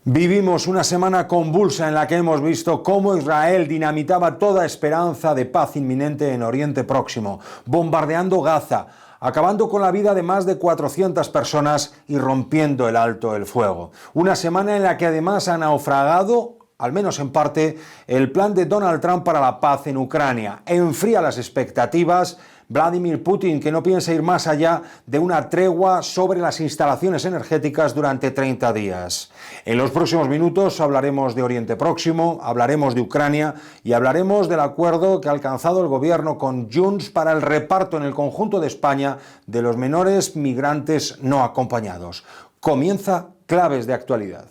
Vivimos una semana convulsa en la que hemos visto cómo Israel dinamitaba toda esperanza de paz inminente en Oriente Próximo, bombardeando Gaza, acabando con la vida de más de 400 personas y rompiendo el alto el fuego. Una semana en la que además ha naufragado, al menos en parte, el plan de Donald Trump para la paz en Ucrania. Enfría las expectativas Vladimir Putin, que no piensa ir más allá de una tregua sobre las instalaciones energéticas durante 30 días. En los próximos minutos hablaremos de Oriente Próximo, hablaremos de Ucrania y hablaremos del acuerdo que ha alcanzado el gobierno con Junts para el reparto en el conjunto de España de los menores migrantes no acompañados. Comienza Claves de Actualidad.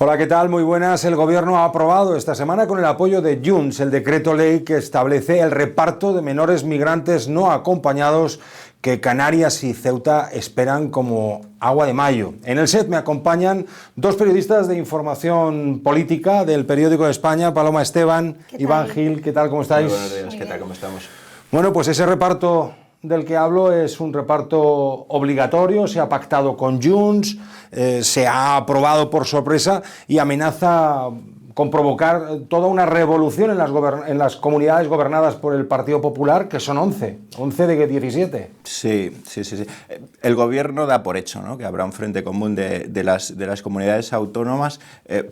Hola, ¿qué tal? Muy buenas. El Gobierno ha aprobado esta semana con el apoyo de Junts el decreto ley que establece el reparto de menores migrantes no acompañados que Canarias y Ceuta esperan como agua de mayo. En el set me acompañan dos periodistas de información política del Periódico de España, Paloma Esteban, Iván Gil. ¿Qué tal? ¿Cómo estáis? Muy buenos días. ¿Qué tal? ¿Cómo estamos? Bueno, pues ese reparto del que hablo es un reparto obligatorio, se ha pactado con Junts, se ha aprobado por sorpresa y amenaza con provocar toda una revolución en las comunidades gobernadas por el Partido Popular, que son 11 de 17. Sí. El Gobierno da por hecho, ¿no?, que habrá un frente común de las comunidades autónomas,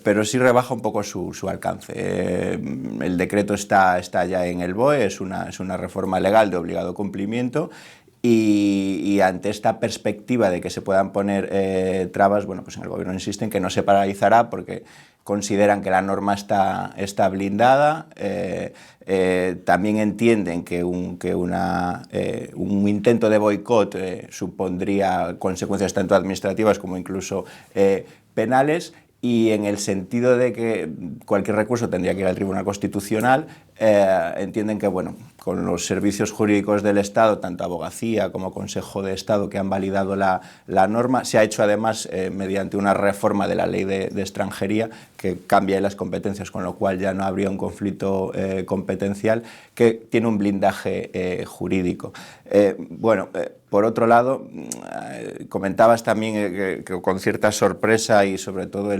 pero sí rebaja un poco su alcance. El decreto está ya en el BOE, es una reforma legal de obligado cumplimiento. Y ante esta perspectiva de que se puedan poner trabas, bueno, pues en el Gobierno insisten que no se paralizará porque consideran que la norma está blindada. También entienden que un intento de boicot supondría consecuencias tanto administrativas como incluso penales. Y en el sentido de que cualquier recurso tendría que ir al Tribunal Constitucional, entienden que, bueno, con los servicios jurídicos del Estado, tanto Abogacía como Consejo de Estado, que han validado la norma, se ha hecho además mediante una reforma de la Ley de Extranjería que cambia las competencias, con lo cual ya no habría un conflicto competencial, que tiene un blindaje jurídico. Por otro lado, comentabas también que con cierta sorpresa y sobre todo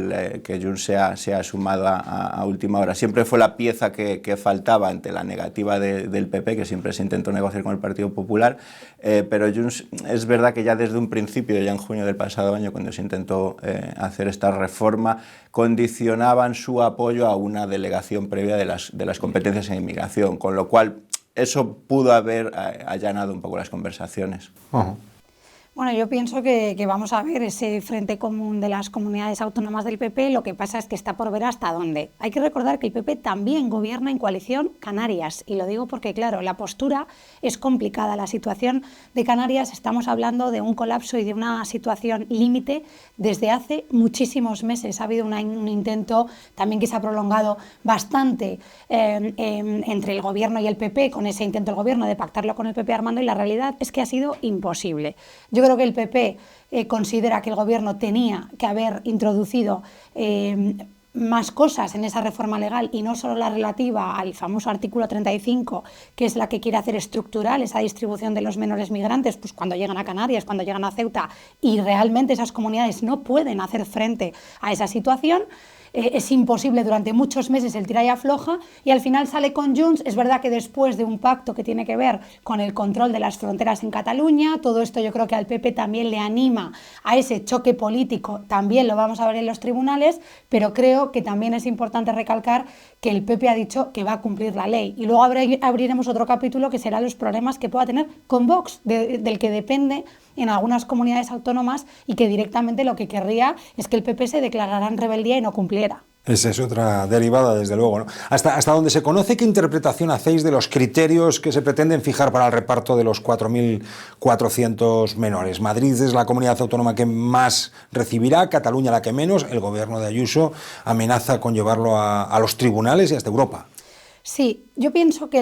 que Junts se ha sumado a última hora. Siempre fue la pieza que faltaba ante la negativa del PP, que siempre se intentó negociar con el Partido Popular, pero Junts es verdad que ya desde un principio, ya en junio del pasado año, cuando se intentó hacer esta reforma, condicionaban su apoyo a una delegación previa de las competencias en inmigración, con lo cual eso pudo haber allanado un poco las conversaciones. Uh-huh. Bueno, yo pienso que vamos a ver ese frente común de las comunidades autónomas del PP, lo que pasa es que está por ver hasta dónde. Hay que recordar que el PP también gobierna en coalición Canarias, y lo digo porque, claro, la postura es complicada. La situación de Canarias, estamos hablando de un colapso y de una situación límite desde hace muchísimos meses. Ha habido un intento también que se ha prolongado bastante entre el gobierno y el PP, con ese intento del gobierno de pactarlo con el PP Armando, y la realidad es que ha sido imposible. Yo creo que el PP considera que el Gobierno tenía que haber introducido más cosas en esa reforma legal y no solo la relativa al famoso artículo 35, que es la que quiere hacer estructural esa distribución de los menores migrantes, pues cuando llegan a Canarias, cuando llegan a Ceuta, y realmente esas comunidades no pueden hacer frente a esa situación. Es imposible durante muchos meses el tira y afloja, y al final sale con Junts. Es verdad que después de un pacto que tiene que ver con el control de las fronteras en Cataluña, todo esto yo creo que al PP también le anima a ese choque político, también lo vamos a ver en los tribunales, pero creo que también es importante recalcar que el PP ha dicho que va a cumplir la ley, y luego abriremos otro capítulo que será los problemas que pueda tener con Vox, del que depende en algunas comunidades autónomas, y que directamente lo que querría es que el PP se declarara en rebeldía y no cumpliera. Esa es otra derivada, desde luego, ¿no? Hasta donde se conoce, ¿qué interpretación hacéis de los criterios que se pretenden fijar para el reparto de los 4.400 menores? Madrid es la comunidad autónoma que más recibirá, Cataluña la que menos. El gobierno de Ayuso amenaza con llevarlo a los tribunales y hasta Europa. Sí, Yo pienso que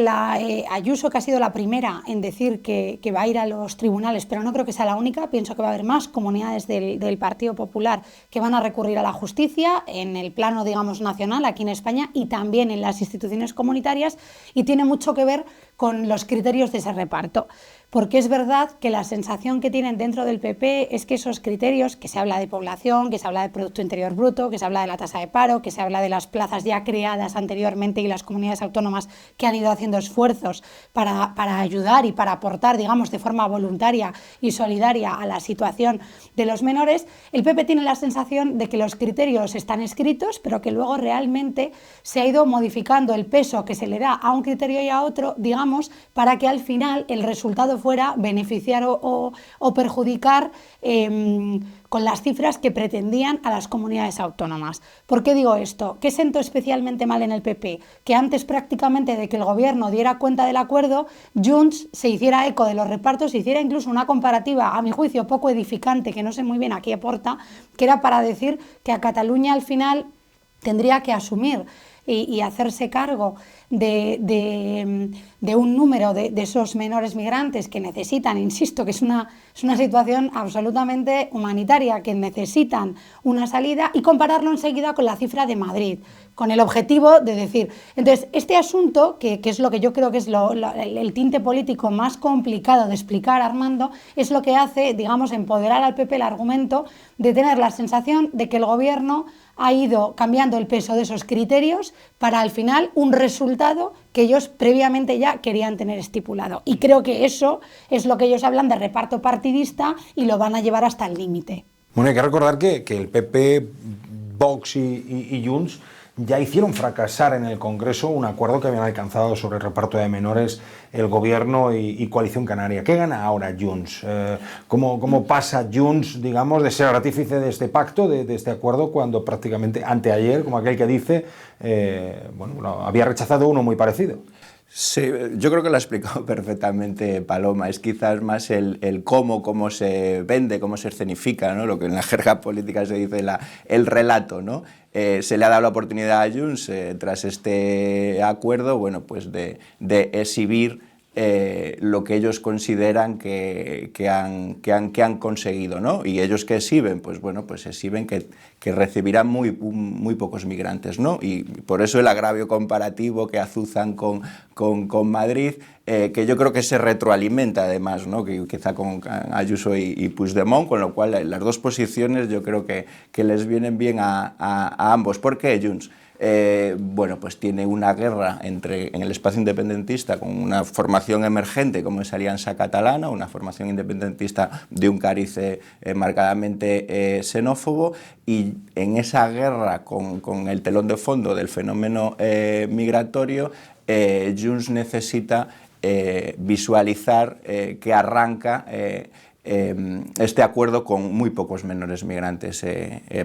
Ayuso, que ha sido la primera en decir que va a ir a los tribunales, pero no creo que sea la única, pienso que va a haber más comunidades del Partido Popular que van a recurrir a la justicia en el plano, digamos, nacional, aquí en España, y también en las instituciones comunitarias, y tiene mucho que ver con los criterios de ese reparto. Porque es verdad que la sensación que tienen dentro del PP es que esos criterios, que se habla de población, que se habla de Producto Interior Bruto, que se habla de la tasa de paro, que se habla de las plazas ya creadas anteriormente y las comunidades autónomas que han ido haciendo esfuerzos para ayudar y para aportar, digamos, de forma voluntaria y solidaria a la situación de los menores, el PP tiene la sensación de que los criterios están escritos, pero que luego realmente se ha ido modificando el peso que se le da a un criterio y a otro, digamos, para que al final el resultado fuera beneficiar o perjudicar con las cifras que pretendían a las comunidades autónomas. ¿Por qué digo esto? ¿Qué sentó especialmente mal en el PP? Que antes prácticamente de que el gobierno diera cuenta del acuerdo, Junts se hiciera eco de los repartos, se hiciera incluso una comparativa, a mi juicio, poco edificante, que no sé muy bien a qué aporta, que era para decir que a Cataluña al final tendría que asumir y hacerse cargo de un número de esos menores migrantes que necesitan, insisto, que es una situación absolutamente humanitaria, que necesitan una salida, y compararlo enseguida con la cifra de Madrid, con el objetivo de decir. Entonces, este asunto, que es lo que yo creo que es el tinte político más complicado de explicar, Armando, es lo que hace, digamos, empoderar al PP el argumento de tener la sensación de que el gobierno ha ido cambiando el peso de esos criterios para al final un resultado que ellos previamente ya querían tener estipulado. Y creo que eso es lo que ellos hablan de reparto partidista y lo van a llevar hasta el límite. Bueno, hay que recordar que el PP, Vox y Junts ya hicieron fracasar en el Congreso un acuerdo que habían alcanzado sobre el reparto de menores el Gobierno y Coalición Canaria. ¿Qué gana ahora Junts? ¿Cómo pasa Junts, digamos, de ser artífice de este pacto, de este acuerdo, cuando prácticamente anteayer, como aquel que dice, había rechazado uno muy parecido? Sí, yo creo que lo ha explicado perfectamente Paloma. Es quizás más el cómo se vende, cómo se escenifica, ¿no? Lo que en la jerga política se dice el relato, ¿no? Se le ha dado la oportunidad a Junts tras este acuerdo, bueno, pues de exhibir lo que ellos consideran que han conseguido, ¿no? Y ellos que exhiben, pues bueno, pues exhiben que recibirán muy pocos migrantes, ¿no? Y por eso el agravio comparativo que azuzan con Madrid, que yo creo que se retroalimenta además, ¿no? Que quizá con Ayuso y Puigdemont, con lo cual las dos posiciones yo creo que les vienen bien a ambos. ¿Por qué Junts? Bueno, pues tiene una guerra en el espacio independentista con una formación emergente como es Alianza Catalana, una formación independentista de un cariz marcadamente xenófobo, y en esa guerra con el telón de fondo del fenómeno migratorio, Junts necesita visualizar que arranca este acuerdo con muy pocos menores migrantes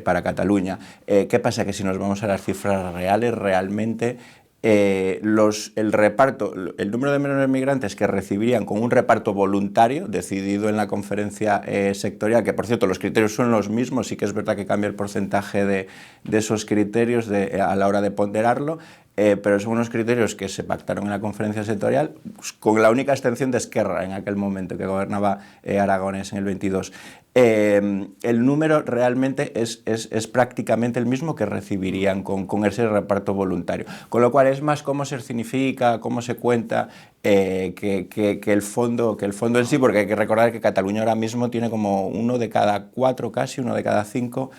para Cataluña. ¿Qué pasa? Que si nos vamos a las cifras reales, realmente el número de menores migrantes que recibirían con un reparto voluntario decidido en la conferencia sectorial, que por cierto los criterios son los mismos, sí que es verdad que cambia el porcentaje de esos criterios a la hora de ponderarlo, pero son unos criterios que se pactaron en la conferencia sectorial con la única excepción de Esquerra en aquel momento, que gobernaba Aragonés en el 22. El número realmente es prácticamente el mismo que recibirían con ese reparto voluntario, con lo cual es más cómo se significa, cómo se cuenta, que el fondo en sí, porque hay que recordar que Cataluña ahora mismo tiene como 1 de cada 4, casi 1 de cada 5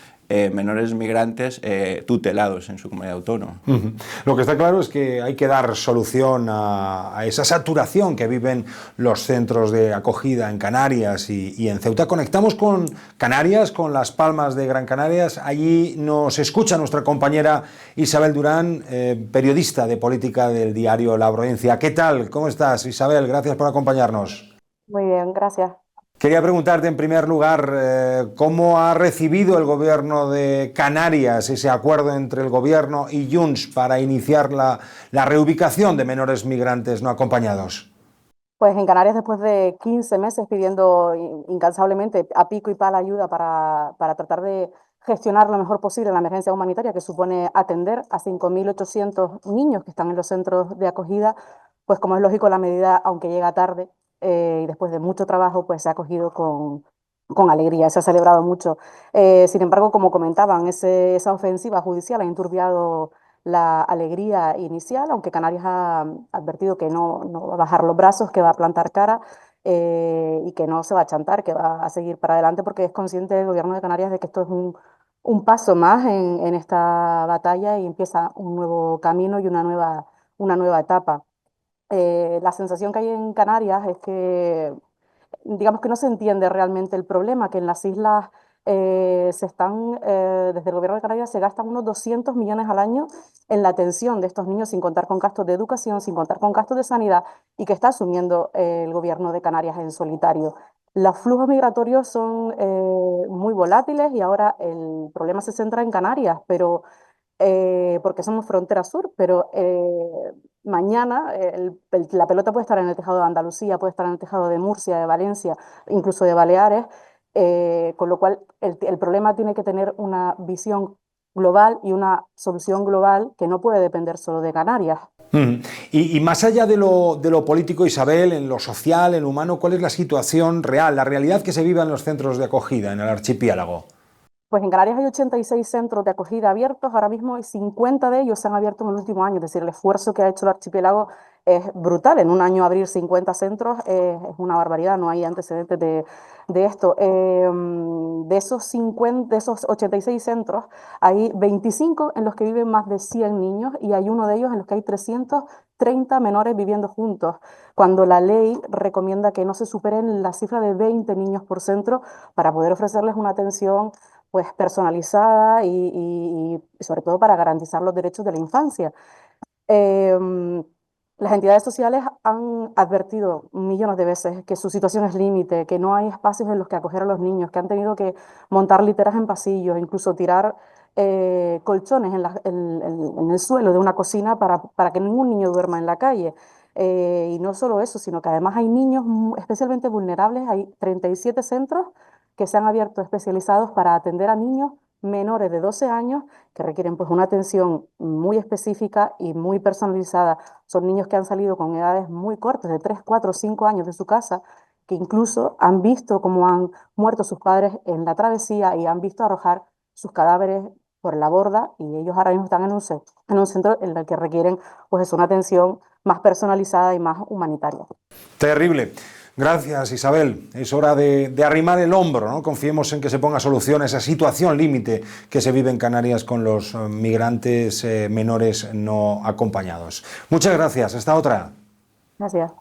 menores migrantes tutelados en su comunidad autónoma. Lo que está claro es que hay que dar solución a esa saturación que viven los centros de acogida en Canarias y en Ceuta. Conectamos con Canarias, con Las Palmas de Gran Canarias. Allí nos escucha nuestra compañera Isabel Durán, periodista de política del diario La Provincia. ¿Qué tal? ¿Cómo estás, Isabel? Gracias por acompañarnos. Muy bien, gracias. Quería preguntarte en primer lugar, ¿cómo ha recibido el gobierno de Canarias ese acuerdo entre el gobierno y Junts para iniciar la reubicación de menores migrantes no acompañados? Pues en Canarias, después de 15 meses pidiendo incansablemente a pico y pala ayuda para tratar de gestionar lo mejor posible la emergencia humanitaria que supone atender a 5.800 niños que están en los centros de acogida, pues como es lógico, la medida, aunque llega tarde y después de mucho trabajo, pues se ha acogido con alegría, se ha celebrado mucho. Sin embargo, como comentaban, esa ofensiva judicial ha enturbiado la alegría inicial, aunque Canarias ha advertido que no va a bajar los brazos, que va a plantar cara y que no se va a chantar, que va a seguir para adelante porque es consciente el gobierno de Canarias de que esto es un paso más en esta batalla y empieza un nuevo camino y una nueva etapa. La sensación que hay en Canarias es que digamos que no se entiende realmente el problema, que en las islas desde el gobierno de Canarias se gastan unos 200 millones al año en la atención de estos niños, sin contar con gastos de educación, sin contar con gastos de sanidad, y que está asumiendo el gobierno de Canarias en solitario. Los flujos migratorios son muy volátiles y ahora el problema se centra en Canarias, pero porque somos frontera sur, pero mañana la pelota puede estar en el tejado de Andalucía, puede estar en el tejado de Murcia, de Valencia, incluso de Baleares, con lo cual el problema tiene que tener una visión global y una solución global que no puede depender solo de Canarias. Y más allá de lo político, Isabel, en lo social, en lo humano, ¿cuál es la situación real, la realidad que se vive en los centros de acogida en el archipiélago? Pues en Canarias hay 86 centros de acogida abiertos ahora mismo y 50 de ellos se han abierto en el último año. Es decir, el esfuerzo que ha hecho el archipiélago es brutal. En un año abrir 50 centros es una barbaridad, no hay antecedentes de esto. De esos 86 centros, hay 25 en los que viven más de 100 niños y hay uno de ellos en los que hay 330 menores viviendo juntos, cuando la ley recomienda que no se superen la cifra de 20 niños por centro para poder ofrecerles una atención pues personalizada y sobre todo para garantizar los derechos de la infancia. Las entidades sociales han advertido millones de veces que su situación es límite, que no hay espacios en los que acoger a los niños, que han tenido que montar literas en pasillos, incluso tirar colchones en el suelo de una cocina para que ningún niño duerma en la calle. Y no solo eso, sino que además hay niños especialmente vulnerables, hay 37 centros que se han abierto especializados para atender a niños menores de 12 años que requieren pues una atención muy específica y muy personalizada. Son niños que han salido con edades muy cortas, de 3, 4, 5 años de su casa, que incluso han visto cómo han muerto sus padres en la travesía y han visto arrojar sus cadáveres por la borda y ellos ahora mismo están en un centro en el que requieren pues una atención más personalizada y más humanitaria. Terrible. Gracias, Isabel. Es hora de arrimar el hombro, ¿no? Confiemos en que se ponga solución a esa situación límite que se vive en Canarias con los migrantes menores no acompañados. Muchas gracias. Hasta otra. Gracias.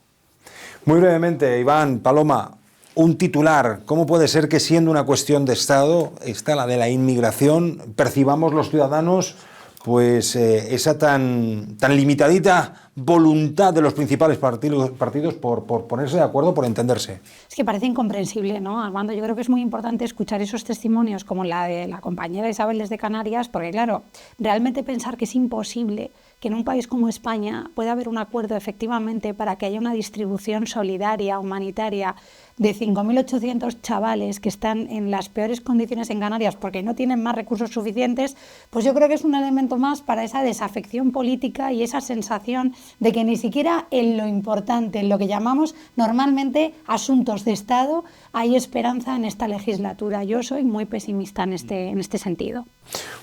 Muy brevemente, Iván, Paloma, un titular. ¿Cómo puede ser que siendo una cuestión de Estado, esta la de la inmigración, percibamos los ciudadanos pues esa tan limitadita voluntad de los principales partidos por ponerse de acuerdo, por entenderse? Es que parece incomprensible, ¿no, Armando? Yo creo que es muy importante escuchar esos testimonios como la de la compañera Isabel desde Canarias, porque claro, realmente pensar que es imposible que en un país como España pueda haber un acuerdo efectivamente para que haya una distribución solidaria, humanitaria, de 5.800 chavales que están en las peores condiciones en Canarias porque no tienen más recursos suficientes, pues yo creo que es un elemento más para esa desafección política y esa sensación de que ni siquiera en lo importante, en lo que llamamos normalmente asuntos de Estado, hay esperanza en esta legislatura. Yo soy muy pesimista en este sentido.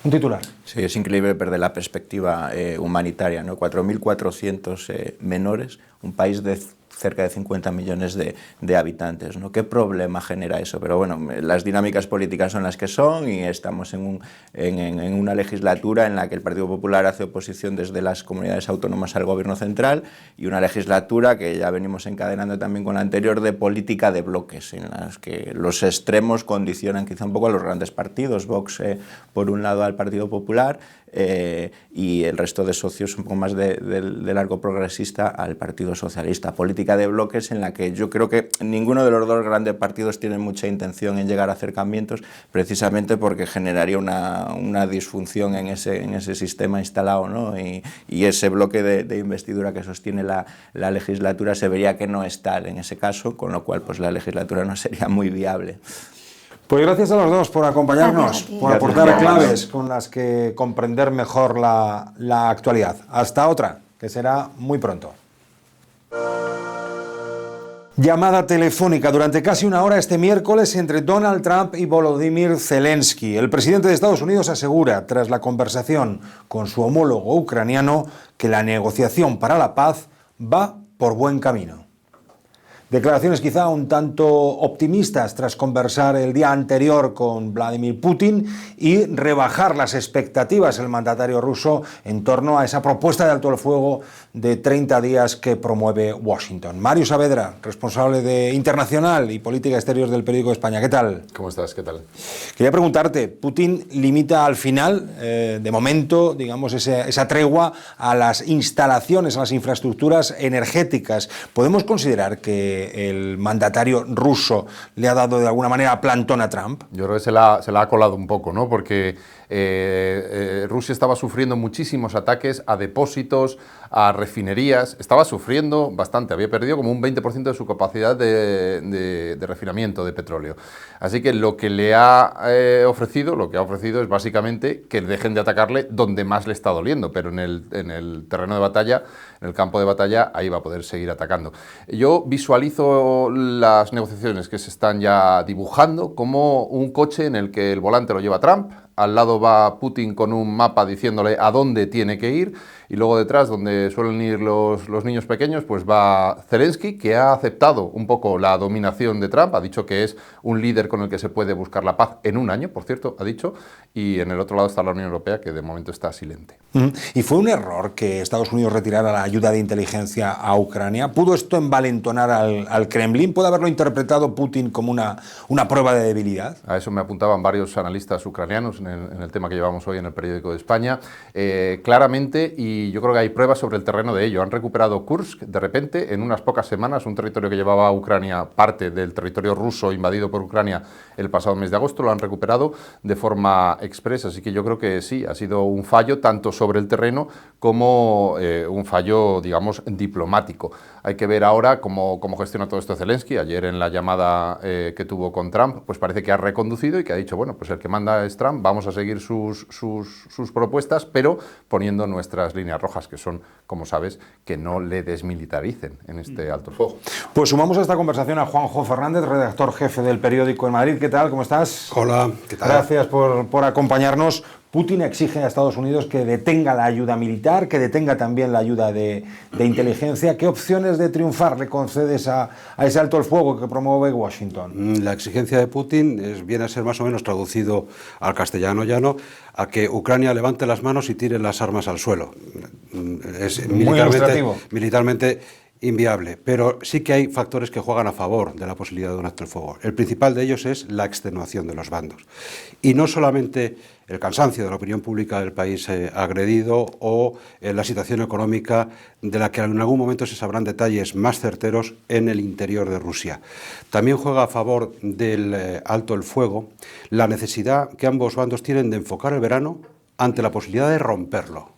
Un titular. Sí, es increíble perder la perspectiva humanitaria, ¿no? 4.400 menores, un país de cerca de 50 millones de habitantes, ¿no? ¿Qué problema genera eso? Pero bueno, las dinámicas políticas son las que son y estamos en una legislatura en la que el Partido Popular hace oposición desde las comunidades autónomas al Gobierno central y una legislatura que ya venimos encadenando también con la anterior de política de bloques, en las que los extremos condicionan quizá un poco a los grandes partidos, Vox por un lado al Partido Popular y el resto de socios un poco más de largo progresista al Partido Socialista. Política de bloques en la que yo creo que ninguno de los dos grandes partidos tiene mucha intención en llegar a acercamientos, precisamente porque generaría una disfunción en ese sistema instalado, ¿no? Y ese bloque de investidura que sostiene la legislatura se vería que no es tal en ese caso, con lo cual pues la legislatura no sería muy viable. Pues gracias a los dos por acompañarnos, por aportar claves con las que comprender mejor la actualidad. Hasta otra, que será muy pronto. Llamada telefónica durante casi una hora este miércoles entre Donald Trump y Volodymyr Zelensky. El presidente de Estados Unidos asegura, tras la conversación con su homólogo ucraniano, que la negociación para la paz va por buen camino. Declaraciones quizá un tanto optimistas tras conversar el día anterior con Vladimir Putin y rebajar las expectativas el mandatario ruso en torno a esa propuesta de alto el fuego de 30 días que promueve Washington. Mario Saavedra, responsable de Internacional y Política Exterior del Periódico de España. ¿Qué tal? ¿Cómo estás? ¿Qué tal? Quería preguntarte, Putin limita al final, de momento, digamos, esa tregua a las instalaciones, a las infraestructuras energéticas. ¿Podemos considerar que el mandatario ruso le ha dado de alguna manera plantón a Trump? Yo creo que se la ha colado un poco, ¿no? Porque Rusia estaba sufriendo muchísimos ataques a depósitos, a refinerías, estaba sufriendo bastante, había perdido como un 20% de su capacidad de refinamiento de petróleo. Así que lo que le ha ofrecido, es básicamente que dejen de atacarle donde más le está doliendo, pero en el terreno de batalla, en el campo de batalla, ahí va a poder seguir atacando. Yo visualizo las negociaciones que se están ya dibujando como un coche en el que el volante lo lleva Trump, al lado va Putin con un mapa diciéndole a dónde tiene que ir, y luego detrás, donde suelen ir los niños pequeños, pues va Zelensky, que ha aceptado un poco la dominación de Trump, ha dicho que es un líder con el que se puede buscar la paz en un año, por cierto, ha dicho, y en el otro lado está la Unión Europea, que de momento está silente. ¿Y fue un error que Estados Unidos retirara la ayuda de inteligencia a Ucrania? ¿Pudo esto envalentonar al Kremlin? ¿Puede haberlo interpretado Putin como una prueba de debilidad? A eso me apuntaban varios analistas ucranianos en el tema que llevamos hoy en el Periódico de España. Claramente, y yo creo que hay pruebas sobre el terreno de ello, han recuperado Kursk de repente en unas pocas semanas, un territorio que llevaba a Ucrania, parte del territorio ruso invadido por Ucrania el pasado mes de agosto, lo han recuperado de forma express, así que yo creo que sí, ha sido un fallo tanto sobre el terreno como un fallo, digamos, diplomático. Hay que ver ahora cómo gestiona todo esto Zelensky. Ayer en la llamada que tuvo con Trump, pues parece que ha reconducido y que ha dicho, bueno, pues el que manda es Trump, vamos a seguir sus propuestas, pero poniendo nuestras líneas rojas, que son, como sabes, que no le desmilitaricen en este alto fuego. Pues sumamos a esta conversación a Juanjo Fernández, redactor jefe del Periódico en Madrid. ¿Qué tal? ¿Cómo estás? Hola, ¿qué tal? Gracias por acompañarnos. Putin exige a Estados Unidos que detenga la ayuda militar, que detenga también la ayuda de inteligencia. ¿Qué opciones de triunfar le concedes a ese alto el fuego que promueve Washington? La exigencia de Putin viene a ser más o menos traducido al castellano llano a que Ucrania levante las manos y tire las armas al suelo. Es militarmente inviable, pero sí que hay factores que juegan a favor de la posibilidad de un alto el fuego. El principal de ellos es la extenuación de los bandos. Y no solamente el cansancio de la opinión pública del país agredido o la situación económica de la que en algún momento se sabrán detalles más certeros en el interior de Rusia. También juega a favor del alto el fuego la necesidad que ambos bandos tienen de enfocar el verano ante la posibilidad de romperlo.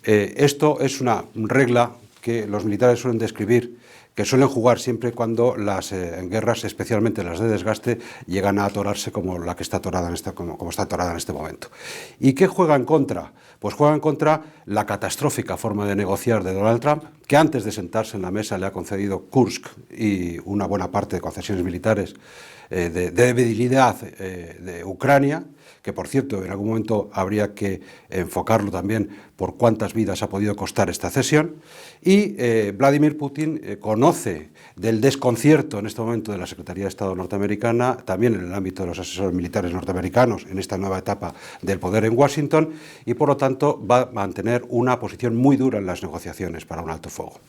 Esto es una regla que los militares suelen describir, que suelen jugar siempre cuando las guerras, especialmente las de desgaste, llegan a atorarse como la que está atorada como está atorada en este momento. ¿Y qué juega en contra? Pues juega en contra la catastrófica forma de negociar de Donald Trump, que antes de sentarse en la mesa le ha concedido Kursk y una buena parte de concesiones militares de debilidad de Ucrania, que por cierto en algún momento habría que enfocarlo también por cuántas vidas ha podido costar esta cesión, y Vladimir Putin conoce del desconcierto en este momento de la Secretaría de Estado norteamericana, también en el ámbito de los asesores militares norteamericanos en esta nueva etapa del poder en Washington, y por lo tanto va a mantener una posición muy dura en las negociaciones para un alto fuego.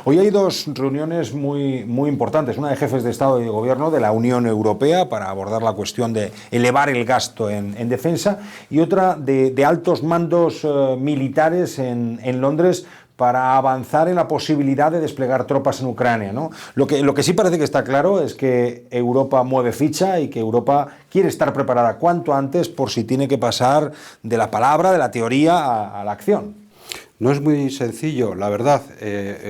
Hoy hay dos reuniones muy importantes, una de jefes de Estado y de Gobierno de la Unión Europea para abordar la cuestión de elevar el gasto en defensa, y otra de altos mandos militares en Londres para avanzar en la posibilidad de desplegar tropas en Ucrania, ¿no? Lo que sí parece que está claro es que Europa mueve ficha y que Europa quiere estar preparada cuanto antes por si tiene que pasar de la palabra, de la teoría a la acción. No es muy sencillo, la verdad.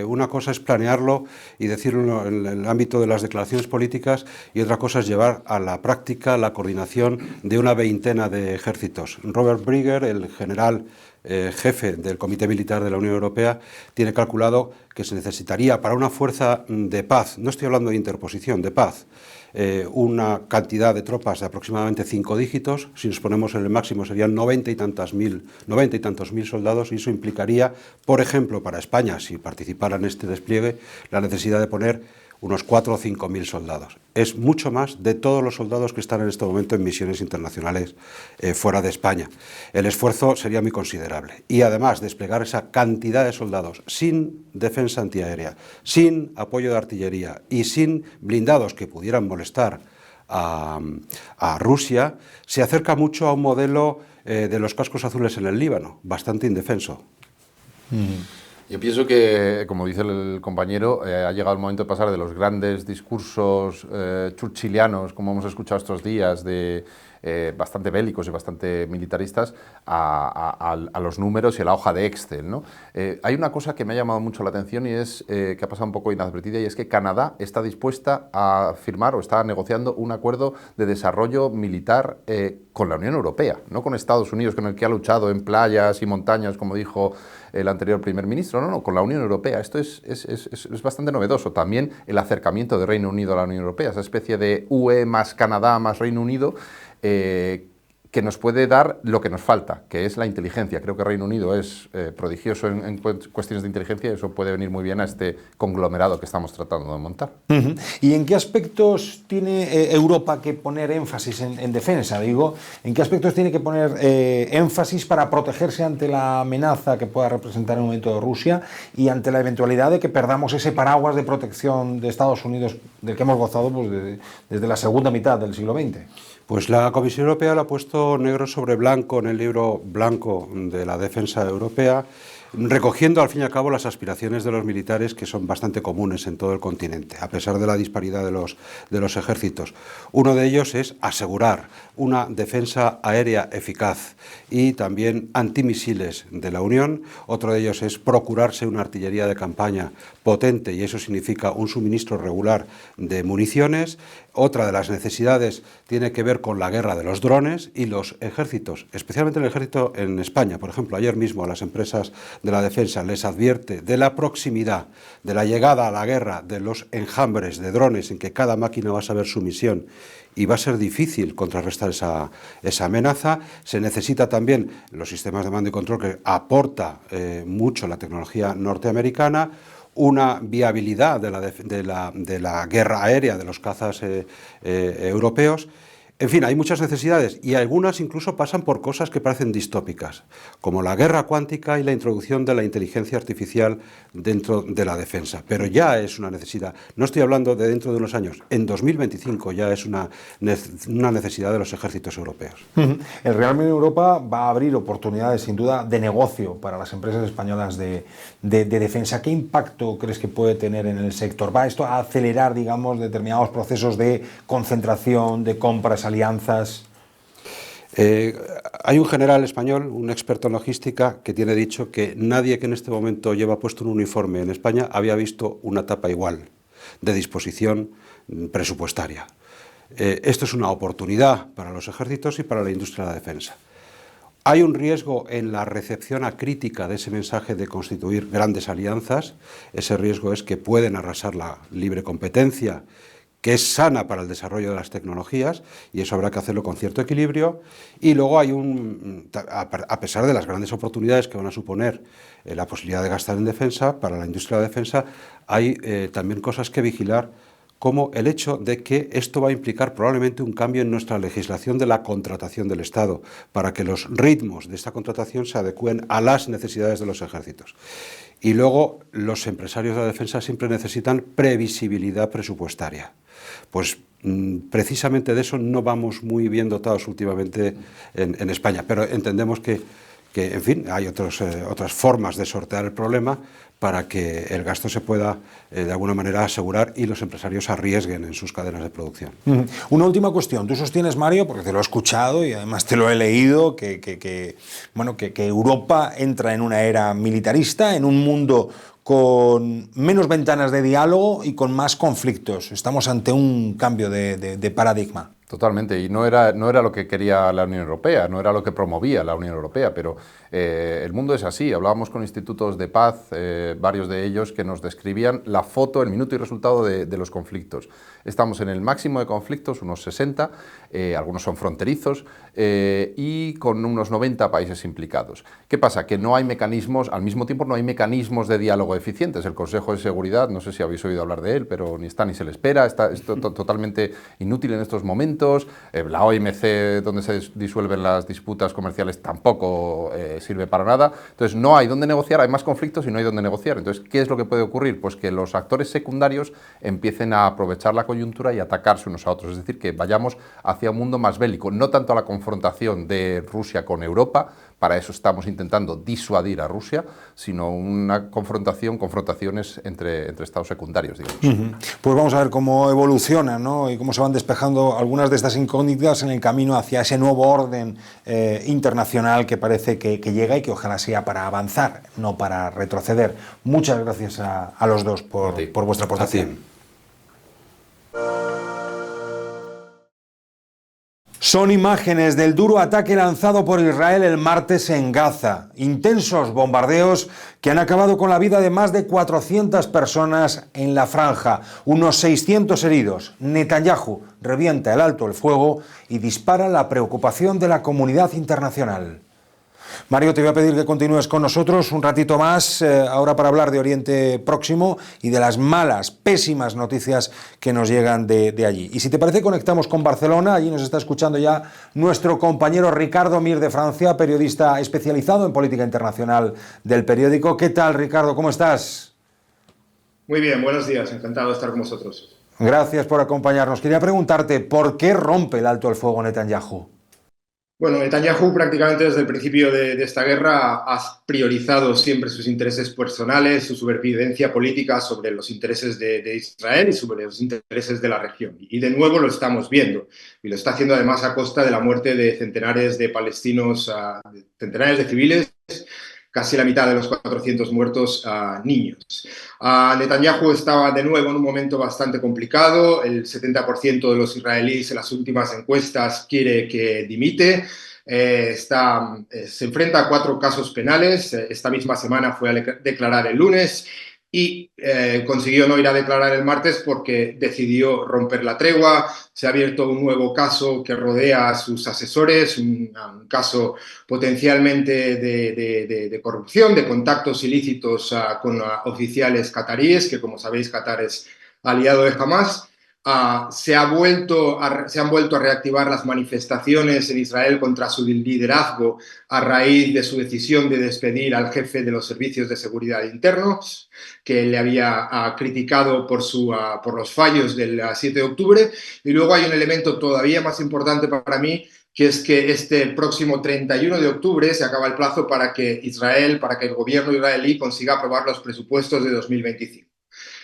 Una cosa es planearlo y decirlo en el ámbito de las declaraciones políticas, y otra cosa es llevar a la práctica la coordinación de una veintena de ejércitos. Robert Brigger, el general jefe del Comité Militar de la Unión Europea, tiene calculado que se necesitaría para una fuerza de paz, no estoy hablando de interposición, de paz, una cantidad de tropas de aproximadamente 5 dígitos. Si nos ponemos en el máximo serían 90 y tantos mil soldados, y eso implicaría, por ejemplo, para España, si participara en este despliegue, la necesidad de poner unos 4 o 5 mil soldados. Es mucho más de todos los soldados que están en este momento en misiones internacionales fuera de España. El esfuerzo sería muy considerable. Y además, desplegar esa cantidad de soldados sin defensa antiaérea, sin apoyo de artillería y sin blindados que pudieran molestar a Rusia, se acerca mucho a un modelo de los cascos azules en el Líbano, bastante indefenso. Yo pienso que, como dice el compañero, ha llegado el momento de pasar de los grandes discursos churchillianos, como hemos escuchado estos días, bastante bélicos y bastante militaristas, a los números y a la hoja de Excel, ¿no? Hay una cosa que me ha llamado mucho la atención y es que ha pasado un poco inadvertida, y es que Canadá está dispuesta a firmar o está negociando un acuerdo de desarrollo militar con la Unión Europea, no con Estados Unidos, con el que ha luchado en playas y montañas, como dijo el anterior primer ministro, no, con la Unión Europea. Esto es bastante novedoso. También el acercamiento de Reino Unido a la Unión Europea, esa especie de UE más Canadá más Reino Unido, que nos puede dar lo que nos falta, que es la inteligencia. Creo que Reino Unido es prodigioso en cuestiones de inteligencia, y eso puede venir muy bien a este conglomerado que estamos tratando de montar. ¿Y en qué aspectos tiene Europa que poner énfasis en defensa? Digo, ¿en qué aspectos tiene que poner énfasis para protegerse ante la amenaza que pueda representar en un momento de Rusia y ante la eventualidad de que perdamos ese paraguas de protección de Estados Unidos del que hemos gozado pues, desde la segunda mitad del siglo XX? Pues la Comisión Europea lo ha puesto negro sobre blanco en el libro blanco de la defensa europea, recogiendo al fin y al cabo las aspiraciones de los militares, que son bastante comunes en todo el continente, a pesar de la disparidad de los ejércitos. Uno de ellos es asegurar una defensa aérea eficaz y también antimisiles de la Unión. Otro de ellos es procurarse una artillería de campaña potente, y eso significa un suministro regular de municiones. Otra de las necesidades tiene que ver con la guerra de los drones, y los ejércitos, especialmente el ejército en España. Por ejemplo, ayer mismo a las empresas de la defensa les advierte de la proximidad, de la llegada a la guerra de los enjambres de drones, en que cada máquina va a saber su misión y va a ser difícil contrarrestar esa amenaza. Se necesita también los sistemas de mando y control, que aporta mucho la tecnología norteamericana, una viabilidad de la guerra aérea de los cazas europeos. En fin, hay muchas necesidades, y algunas incluso pasan por cosas que parecen distópicas, como la guerra cuántica y la introducción de la inteligencia artificial dentro de la defensa. Pero ya es una necesidad. No estoy hablando de dentro de unos años. En 2025 ya es una necesidad de los ejércitos europeos. El Real Unión Europa va a abrir oportunidades, sin duda, de negocio para las empresas españolas de defensa. ¿Qué impacto crees que puede tener en el sector? ¿Va esto a acelerar, digamos, determinados procesos de concentración, de compras, alianzas? Hay un general español, un experto en logística, que tiene dicho que nadie que en este momento lleva puesto un uniforme en España había visto una etapa igual de disposición presupuestaria. Esto es una oportunidad para los ejércitos y para la industria de la defensa. Hay un riesgo en la recepción acrítica de ese mensaje de constituir grandes alianzas. Ese riesgo es que pueden arrasar la libre competencia, que es sana para el desarrollo de las tecnologías, y eso habrá que hacerlo con cierto equilibrio. Y luego hay a pesar de las grandes oportunidades que van a suponer la posibilidad de gastar en defensa, para la industria de la defensa, hay también cosas que vigilar, como el hecho de que esto va a implicar probablemente un cambio en nuestra legislación de la contratación del Estado, para que los ritmos de esta contratación se adecúen a las necesidades de los ejércitos. Y luego, los empresarios de la defensa siempre necesitan previsibilidad presupuestaria. Pues precisamente de eso no vamos muy bien dotados últimamente en España, pero entendemos que que, en fin, hay otras formas de sortear el problema para que el gasto se pueda, de alguna manera, asegurar y los empresarios arriesguen en sus cadenas de producción. Una última cuestión. Tú sostienes, Mario, porque te lo he escuchado y además te lo he leído, que Europa entra en una era militarista, en un mundo con menos ventanas de diálogo y con más conflictos. Estamos ante un cambio de paradigma. Totalmente, y no era lo que quería la Unión Europea, no era lo que promovía la Unión Europea, pero el mundo es así. Hablábamos con institutos de paz, varios de ellos, que nos describían la foto, el minuto y resultado de los conflictos. Estamos en el máximo de conflictos, unos 60, algunos son fronterizos, y con unos 90 países implicados. ¿Qué pasa? Que no hay mecanismos, al mismo tiempo no hay mecanismos de diálogo eficientes. El Consejo de Seguridad, no sé si habéis oído hablar de él, pero ni está ni se le espera, es totalmente inútil en estos momentos. La OMC, donde se disuelven las disputas comerciales, tampoco sirve para nada. Entonces no hay dónde negociar, hay más conflictos y no hay dónde negociar. Entonces, ¿qué es lo que puede ocurrir? Pues que los actores secundarios empiecen a aprovechar la coyuntura y atacarse unos a otros. Es decir, que vayamos hacia un mundo más bélico, no tanto a la confrontación de Rusia con Europa, para eso estamos intentando disuadir a Rusia, sino una confrontaciones entre estados secundarios, digamos. Pues vamos a ver cómo evoluciona, ¿no? Y cómo se van despejando algunas de estas incógnitas en el camino hacia ese nuevo orden internacional que parece que llega y que ojalá sea para avanzar, no para retroceder. Muchas gracias a los dos por vuestra aportación. Son imágenes del duro ataque lanzado por Israel el martes en Gaza. Intensos bombardeos que han acabado con la vida de más de 400 personas en la franja. Unos 600 heridos. Netanyahu revienta el alto el fuego y dispara la preocupación de la comunidad internacional. Mario, te voy a pedir que continúes con nosotros un ratito más, ahora para hablar de Oriente Próximo y de las malas, pésimas noticias que nos llegan de allí. Y si te parece, conectamos con Barcelona. Allí nos está escuchando ya nuestro compañero Ricardo Mir de Francia, periodista especializado en política internacional del periódico. ¿Qué tal, Ricardo? ¿Cómo estás? Muy bien, buenos días. Encantado de estar con vosotros. Gracias por acompañarnos. Quería preguntarte, ¿por qué rompe el alto el fuego Netanyahu? Bueno, Netanyahu prácticamente desde el principio de esta guerra ha priorizado siempre sus intereses personales, su supervivencia política sobre los intereses de Israel y sobre los intereses de la región. Y de nuevo lo estamos viendo. Y lo está haciendo además a costa de la muerte de centenares de palestinos, centenares de civiles, casi la mitad de los 400 muertos niños. Netanyahu estaba de nuevo en un momento bastante complicado. El 70% de los israelíes en las últimas encuestas quiere que dimite. Se enfrenta a 4 casos penales. Esta misma semana fue a declarar el lunes y consiguió no ir a declarar el martes porque decidió romper la tregua. Se ha abierto un nuevo caso que rodea a sus asesores, un caso potencialmente de corrupción, de contactos ilícitos con oficiales cataríes, que como sabéis Qatar es aliado de Hamas. Se han vuelto a reactivar las manifestaciones en Israel contra su liderazgo a raíz de su decisión de despedir al jefe de los servicios de seguridad internos, que le había criticado por los fallos del 7 de octubre. Y luego hay un elemento todavía más importante para mí, que es que este próximo 31 de octubre se acaba el plazo para que el gobierno israelí consiga aprobar los presupuestos de 2025.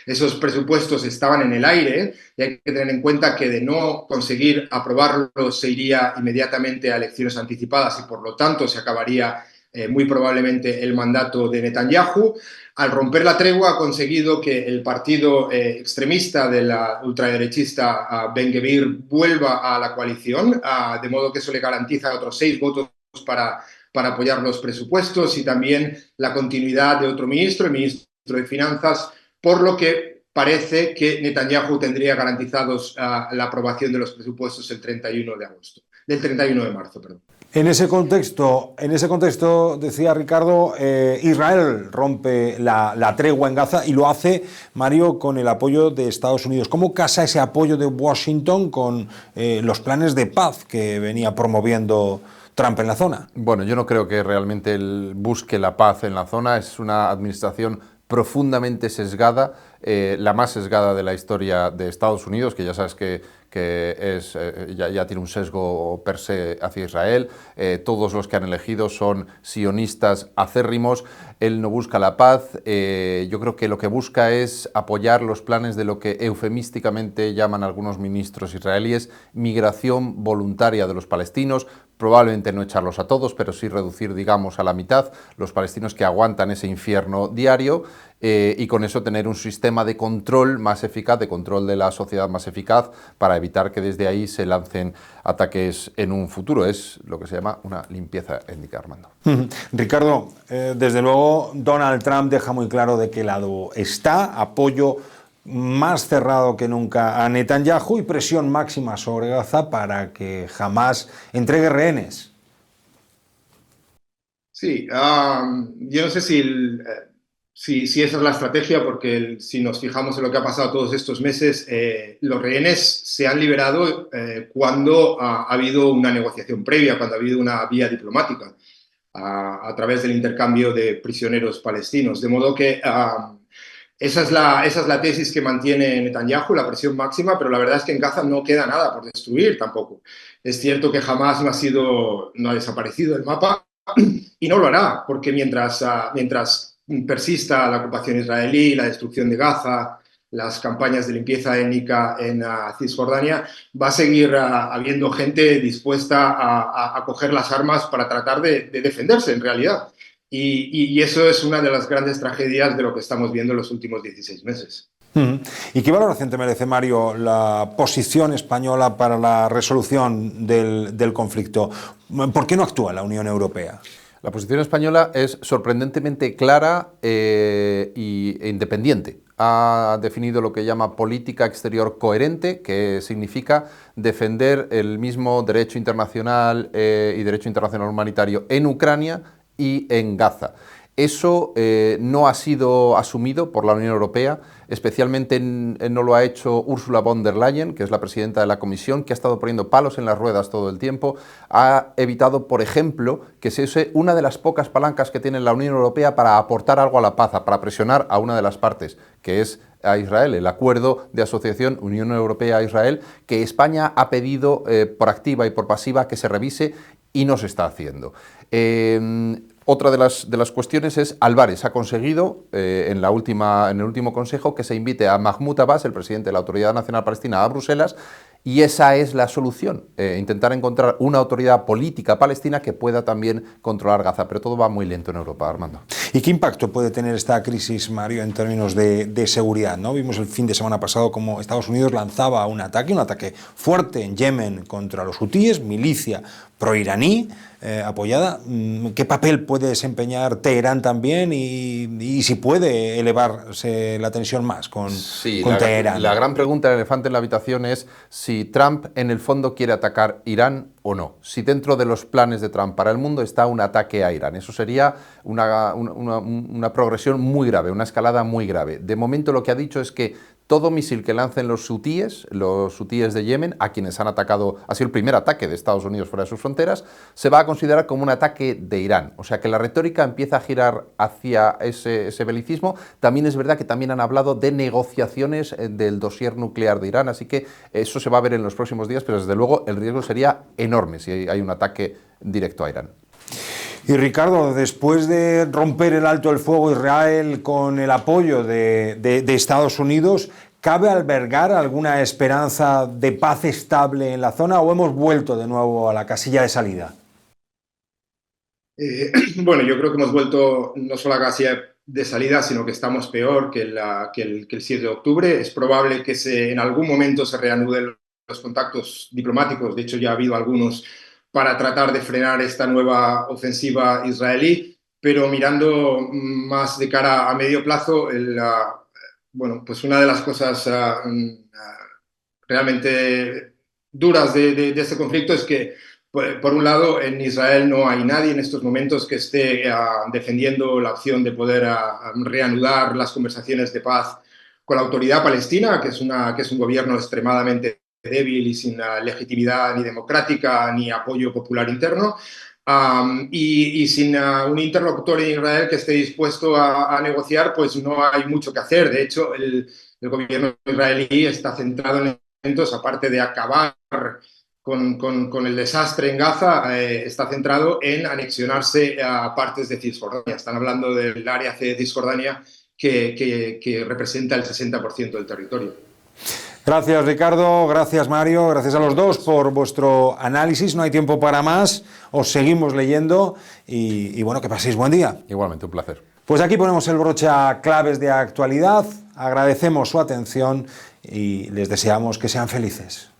Esos presupuestos estaban en el aire y hay que tener en cuenta que de no conseguir aprobarlos se iría inmediatamente a elecciones anticipadas y por lo tanto se acabaría muy probablemente el mandato de Netanyahu. Al romper la tregua ha conseguido que el partido extremista de la ultraderechista Ben Gvir vuelva a la coalición, de modo que eso le garantiza otros 6 votos para apoyar los presupuestos y también la continuidad de otro ministro, el ministro de Finanzas, por lo que parece que Netanyahu tendría garantizados la aprobación de los presupuestos el 31 de marzo. Perdón. En ese contexto, decía Ricardo, Israel rompe la tregua en Gaza y lo hace, Mario, con el apoyo de Estados Unidos. ¿Cómo casa ese apoyo de Washington con los planes de paz que venía promoviendo Trump en la zona? Bueno, yo no creo que realmente él busque la paz en la zona. Es una administración profundamente sesgada la más sesgada de la historia de Estados Unidos, que ya sabes que ya tiene un sesgo per se hacia Israel. Todos los que han elegido son sionistas acérrimos. Él no busca la paz. Yo creo que lo que busca es apoyar los planes de lo que eufemísticamente llaman algunos ministros israelíes migración voluntaria de los palestinos. Probablemente no echarlos a todos, pero sí reducir, digamos, a la mitad los palestinos que aguantan ese infierno diario, y con eso tener un sistema de control más eficaz, de control de la sociedad más eficaz, para evitar que desde ahí se lancen ataques en un futuro. Es lo que se llama una limpieza étnica, Armando. Ricardo, desde luego Donald Trump deja muy claro de qué lado está, apoyo más cerrado que nunca a Netanyahu y presión máxima sobre Gaza para que Hamás entregue rehenes. Sí, yo no sé si esa es la estrategia, porque si nos fijamos en lo que ha pasado todos estos meses, los rehenes se han liberado cuando ha habido una negociación previa, cuando ha habido una vía diplomática a través del intercambio de prisioneros palestinos. De modo que esa es la tesis que mantiene Netanyahu, la presión máxima, pero la verdad es que en Gaza no queda nada por destruir tampoco. Es cierto que Hamás no ha desaparecido del mapa y no lo hará, porque mientras persista la ocupación israelí, la destrucción de Gaza, las campañas de limpieza étnica en Cisjordania, va a seguir habiendo gente dispuesta a coger las armas para tratar de defenderse en realidad. Y eso es una de las grandes tragedias de lo que estamos viendo en los últimos 16 meses. ¿Y qué valoración te merece, Mario, la posición española para la resolución del conflicto? ¿Por qué no actúa la Unión Europea? La posición española es sorprendentemente clara e independiente. Ha definido lo que llama política exterior coherente, que significa defender el mismo derecho internacional y derecho internacional humanitario en Ucrania y en Gaza. Eso no ha sido asumido por la Unión Europea, especialmente no lo ha hecho Ursula von der Leyen, que es la presidenta de la Comisión, que ha estado poniendo palos en las ruedas todo el tiempo. Ha evitado, por ejemplo, que se use una de las pocas palancas que tiene la Unión Europea para aportar algo a la paz, para presionar a una de las partes, que es a Israel, el acuerdo de asociación Unión Europea-Israel, que España ha pedido por activa y por pasiva que se revise y no se está haciendo. Otra de las cuestiones es Álvarez ha conseguido en el último consejo que se invite a Mahmoud Abbas, el presidente de la Autoridad Nacional Palestina, a Bruselas, y esa es la solución, intentar encontrar una autoridad política palestina que pueda también controlar Gaza, pero todo va muy lento en Europa, Armando. ¿Y qué impacto puede tener esta crisis, Mario, en términos de seguridad, ¿no? Vimos el fin de semana pasado cómo Estados Unidos lanzaba un ataque fuerte en Yemen contra los hutíes, milicia proiraní, apoyada. ¿Qué papel puede desempeñar Teherán también y si puede elevarse la tensión más con Teherán? La gran pregunta del elefante en la habitación es si Trump en el fondo quiere atacar Irán o no. Si dentro de los planes de Trump para el mundo está un ataque a Irán. Eso sería una progresión muy grave, una escalada muy grave. De momento lo que ha dicho es que todo misil que lancen los hutíes de Yemen, a quienes han atacado, ha sido el primer ataque de Estados Unidos fuera de sus fronteras, se va a considerar como un ataque de Irán. O sea que la retórica empieza a girar hacia ese belicismo. También es verdad que también han hablado de negociaciones del dossier nuclear de Irán, así que eso se va a ver en los próximos días, pero desde luego el riesgo sería enorme si hay un ataque directo a Irán. Y Ricardo, después de romper el alto el fuego Israel con el apoyo de Estados Unidos, ¿cabe albergar alguna esperanza de paz estable en la zona o hemos vuelto de nuevo a la casilla de salida? Bueno, yo creo que hemos vuelto no solo a la casilla de salida, sino que estamos peor que el 7 de octubre. Es probable que en algún momento se reanuden los contactos diplomáticos. De hecho, ya ha habido algunos para tratar de frenar esta nueva ofensiva israelí, pero mirando más de cara a medio plazo, pues una de las cosas realmente duras de este conflicto es que, por un lado, en Israel no hay nadie en estos momentos que esté defendiendo la opción de poder reanudar las conversaciones de paz con la autoridad palestina, que es un gobierno extremadamente débil y sin legitimidad ni democrática ni apoyo popular interno. Y sin un interlocutor en Israel que esté dispuesto a negociar, pues no hay mucho que hacer. De hecho, el gobierno israelí está centrado en elementos, aparte de acabar con el desastre en Gaza, está centrado en anexionarse a partes de Cisjordania. Están hablando del área de Cisjordania que representa el 60% del territorio. Gracias, Ricardo, gracias, Mario, gracias a los dos por vuestro análisis. No hay tiempo para más, os seguimos leyendo y bueno, que paséis buen día. Igualmente, un placer. Pues aquí ponemos el broche a claves de actualidad, agradecemos su atención y les deseamos que sean felices.